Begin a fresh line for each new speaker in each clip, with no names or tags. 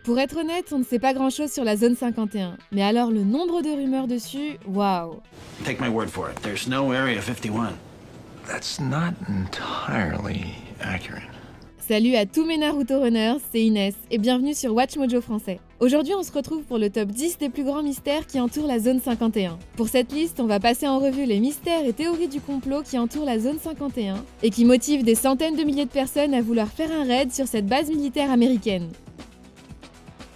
Pour être honnête, on ne sait pas grand-chose sur la zone 51. Mais alors le nombre de rumeurs dessus, waouh!
Take my word for it, there's no Area 51.
That's not entirely accurate.
Salut à tous mes Naruto Runners, c'est Inès et bienvenue sur Watch Mojo français. Aujourd'hui on se retrouve pour le top 10 des plus grands mystères qui entourent la zone 51. Pour cette liste, on va passer en revue les mystères et théories du complot qui entourent la zone 51 et qui motivent des centaines de milliers de personnes à vouloir faire un raid sur cette base militaire américaine.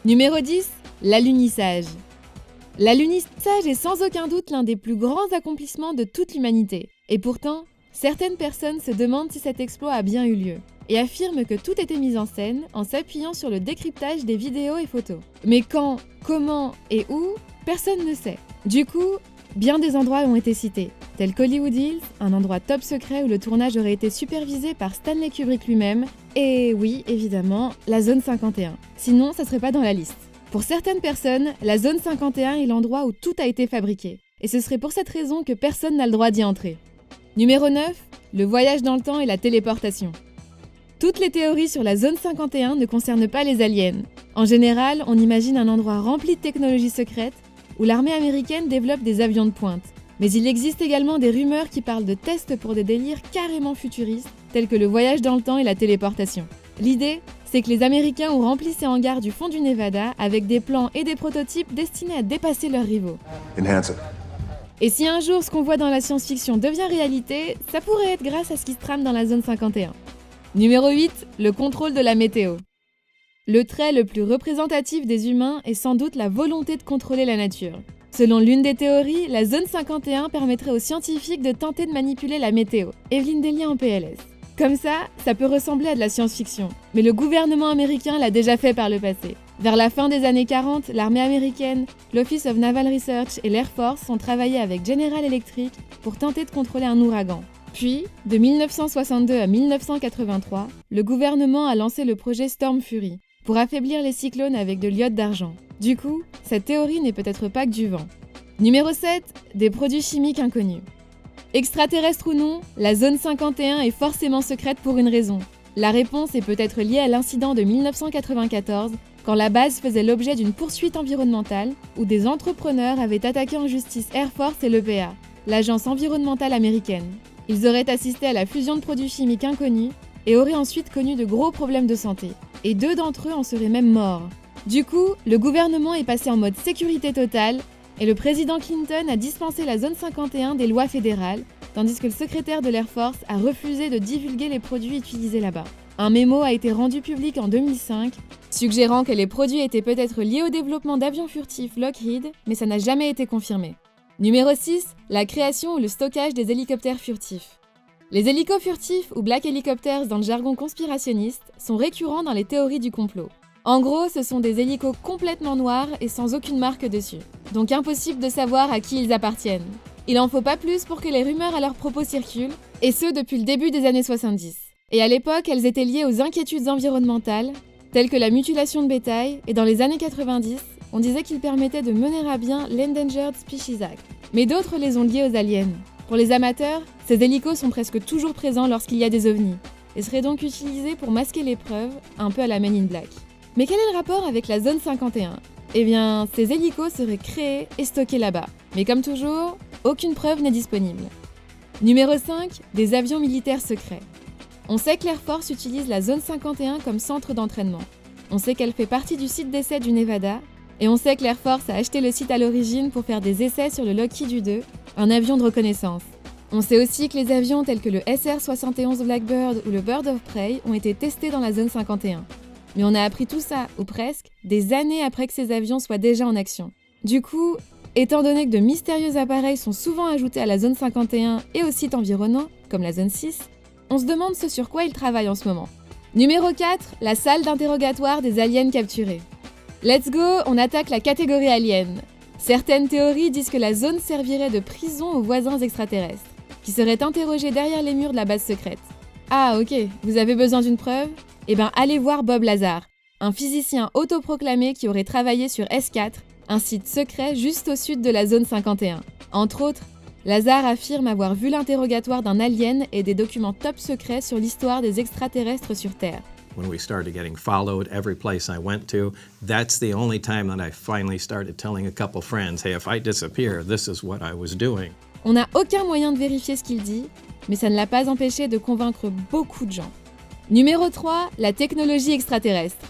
Numéro 10, l'alunissage. L'alunissage est sans aucun doute l'un des plus grands accomplissements de toute l'humanité. Et pourtant, certaines personnes se demandent si cet exploit a bien eu lieu et affirment que tout était mis en scène en s'appuyant sur le décryptage des vidéos et photos. Mais quand, comment et où, personne ne sait. Du coup, bien des endroits ont été cités, tels qu'Hollywood Hills, un endroit top secret où le tournage aurait été supervisé par Stanley Kubrick lui-même, et oui, évidemment, la zone 51. Sinon, ça serait pas dans la liste. Pour certaines personnes, la zone 51 est l'endroit où tout a été fabriqué, et ce serait pour cette raison que personne n'a le droit d'y entrer. Numéro 9, le voyage dans le temps et la téléportation. Toutes les théories sur la zone 51 ne concernent pas les aliens. En général, on imagine un endroit rempli de technologies secrètes où l'armée américaine développe des avions de pointe. Mais il existe également des rumeurs qui parlent de tests pour des délires carrément futuristes, tels que le voyage dans le temps et la téléportation. L'idée, c'est que les Américains ont rempli ces hangars du fond du Nevada avec des plans et des prototypes destinés à dépasser leurs rivaux.
Enhance it.
Et si un jour ce qu'on voit dans la science-fiction devient réalité, ça pourrait être grâce à ce qui se trame dans la zone 51. Numéro 8, le contrôle de la météo. Le trait le plus représentatif des humains est sans doute la volonté de contrôler la nature. Selon l'une des théories, la zone 51 permettrait aux scientifiques de tenter de manipuler la météo. Evelyne Delia en PLS. Comme ça peut ressembler à de la science-fiction. Mais le gouvernement américain l'a déjà fait par le passé. Vers la fin des années 40, l'armée américaine, l'Office of Naval Research et l'Air Force ont travaillé avec General Electric pour tenter de contrôler un ouragan. Puis, de 1962 à 1983, le gouvernement a lancé le projet Storm Fury pour affaiblir les cyclones avec de l'iode d'argent. Du coup, cette théorie n'est peut-être pas que du vent. Numéro 7, des produits chimiques inconnus. Extraterrestre ou non, la zone 51 est forcément secrète pour une raison. La réponse est peut-être liée à l'incident de 1994, quand la base faisait l'objet d'une poursuite environnementale où des entrepreneurs avaient attaqué en justice Air Force et l'EPA, l'agence environnementale américaine. Ils auraient assisté à la fusion de produits chimiques inconnus et auraient ensuite connu de gros problèmes de santé. Et 2 d'entre eux en seraient même morts. Du coup, le gouvernement est passé en mode sécurité totale et le président Clinton a dispensé la zone 51 des lois fédérales, tandis que le secrétaire de l'Air Force a refusé de divulguer les produits utilisés là-bas. Un mémo a été rendu public en 2005, suggérant que les produits étaient peut-être liés au développement d'avions furtifs Lockheed, mais ça n'a jamais été confirmé. Numéro 6, la création ou le stockage des hélicoptères furtifs. Les hélicos furtifs, ou Black Helicopters dans le jargon conspirationniste, sont récurrents dans les théories du complot. En gros, ce sont des hélicos complètement noirs et sans aucune marque dessus. Donc impossible de savoir à qui ils appartiennent. Il en faut pas plus pour que les rumeurs à leur propos circulent, et ce depuis le début des années 70. Et à l'époque, elles étaient liées aux inquiétudes environnementales, telles que la mutilation de bétail, et dans les années 90, on disait qu'ils permettaient de mener à bien l'Endangered Species Act. Mais d'autres les ont liés aux aliens. Pour les amateurs, ces hélicos sont presque toujours présents lorsqu'il y a des ovnis, et seraient donc utilisés pour masquer les preuves, un peu à la Men in Black. Mais quel est le rapport avec la zone 51 ? Eh bien, ces hélicos seraient créés et stockés là-bas. Mais comme toujours, aucune preuve n'est disponible. Numéro 5, des avions militaires secrets. On sait que l'Air Force utilise la zone 51 comme centre d'entraînement. On sait qu'elle fait partie du site d'essai du Nevada, et on sait que l'Air Force a acheté le site à l'origine pour faire des essais sur le Lockheed U-2, un avion de reconnaissance. On sait aussi que les avions tels que le SR-71 Blackbird ou le Bird of Prey ont été testés dans la zone 51. Mais on a appris tout ça, ou presque, des années après que ces avions soient déjà en action. Du coup, étant donné que de mystérieux appareils sont souvent ajoutés à la zone 51 et aux sites environnants, comme la zone 6, on se demande ce sur quoi ils travaillent en ce moment. Numéro 4, la salle d'interrogatoire des aliens capturés. Let's go, on attaque la catégorie alien. Certaines théories disent que la zone servirait de prison aux voisins extraterrestres, qui seraient interrogés derrière les murs de la base secrète. Ah ok, vous avez besoin d'une preuve ? Eh ben allez voir Bob Lazar, un physicien autoproclamé qui aurait travaillé sur S4, un site secret juste au sud de la zone 51. Entre autres, Lazar affirme avoir vu l'interrogatoire d'un alien et des documents top secrets sur l'histoire des extraterrestres sur Terre.
when we started getting followed every place I went to. That's the only time that I finally started telling a couple friends, hey, if I disappear, this is what I was doing.
On n'a aucun moyen de vérifier ce qu'il dit, mais ça ne l'a pas empêché de convaincre beaucoup de gens. Numéro 3, la technologie extraterrestre.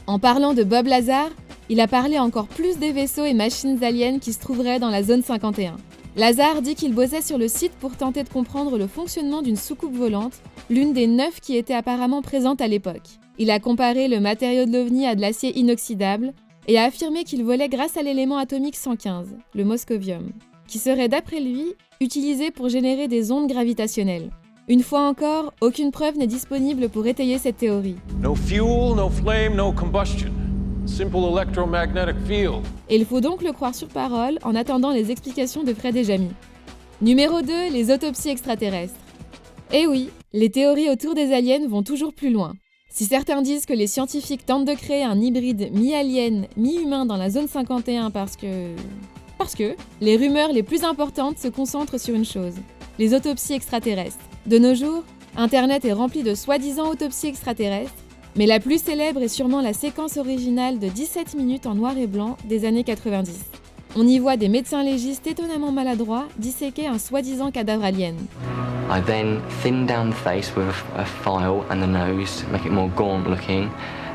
En parlant de Bob Lazar, il a parlé encore plus des vaisseaux et machines aliens qui se trouveraient dans la zone 51. Lazar dit qu'il bossait sur le site pour tenter de comprendre le fonctionnement d'une soucoupe volante, l'une des 9 qui étaient apparemment présentes à l'époque. Il a comparé le matériau de l'OVNI à de l'acier inoxydable et a affirmé qu'il volait grâce à l'élément atomique 115, le moscovium, qui serait d'après lui utilisé pour générer des ondes gravitationnelles. Une fois encore, aucune preuve n'est disponible pour étayer cette théorie.
No fuel, no flame, no combustion. Simple electromagnetic field.
Et il faut donc le croire sur parole en attendant les explications de Fred et Jamy. Numéro 2, les autopsies extraterrestres. Eh oui, les théories autour des aliens vont toujours plus loin. Si certains disent que les scientifiques tentent de créer un hybride mi-alien, mi-humain dans la zone 51 parce que les rumeurs les plus importantes se concentrent sur une chose, les autopsies extraterrestres. De nos jours, Internet est rempli de soi-disant autopsies extraterrestres, mais la plus célèbre est sûrement la séquence originale de 17 minutes en noir et blanc des années 90. On y voit des médecins légistes étonnamment maladroits disséquer un soi-disant cadavre alien.
I then thinned down the face with a file and the nose to make it more gaunt looking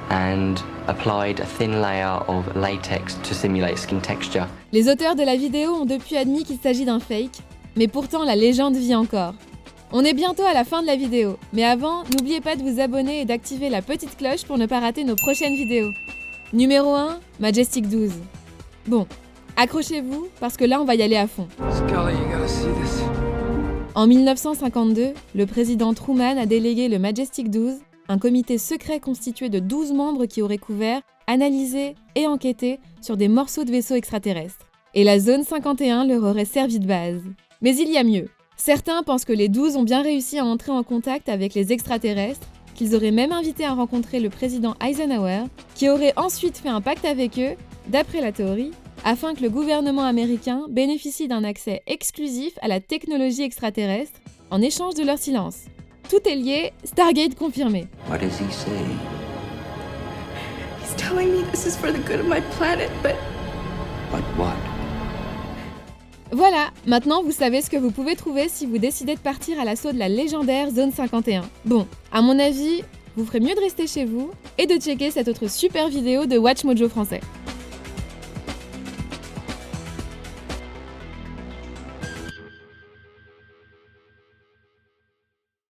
and applied a thin layer of latex to simulate skin texture.
Les auteurs de la vidéo ont depuis admis qu'il s'agit d'un fake, mais pourtant la légende vit encore. On est bientôt à la fin de la vidéo, mais avant, n'oubliez pas de vous abonner et d'activer la petite cloche pour ne pas rater nos prochaines vidéos. Numéro 1, Majestic 12. Bon, accrochez-vous, parce que là on va y aller à fond.
Scully, you gotta see this.
En 1952, le président Truman a délégué le Majestic 12, un comité secret constitué de 12 membres qui auraient couvert, analysé et enquêté sur des morceaux de vaisseaux extraterrestres. Et la zone 51 leur aurait servi de base. Mais il y a mieux. Certains pensent que les 12 ont bien réussi à entrer en contact avec les extraterrestres, qu'ils auraient même invité à rencontrer le président Eisenhower, qui aurait ensuite fait un pacte avec eux, d'après la théorie, afin que le gouvernement américain bénéficie d'un accès exclusif à la technologie extraterrestre en échange de leur silence. Tout est lié, Stargate confirmé.
What does he say?
He's telling me this is for the good of my planet, but
What?
Voilà, maintenant vous savez ce que vous pouvez trouver si vous décidez de partir à l'assaut de la légendaire Zone 51. Bon, à mon avis, vous ferez mieux de rester chez vous et de checker cette autre super vidéo de Watch Mojo français.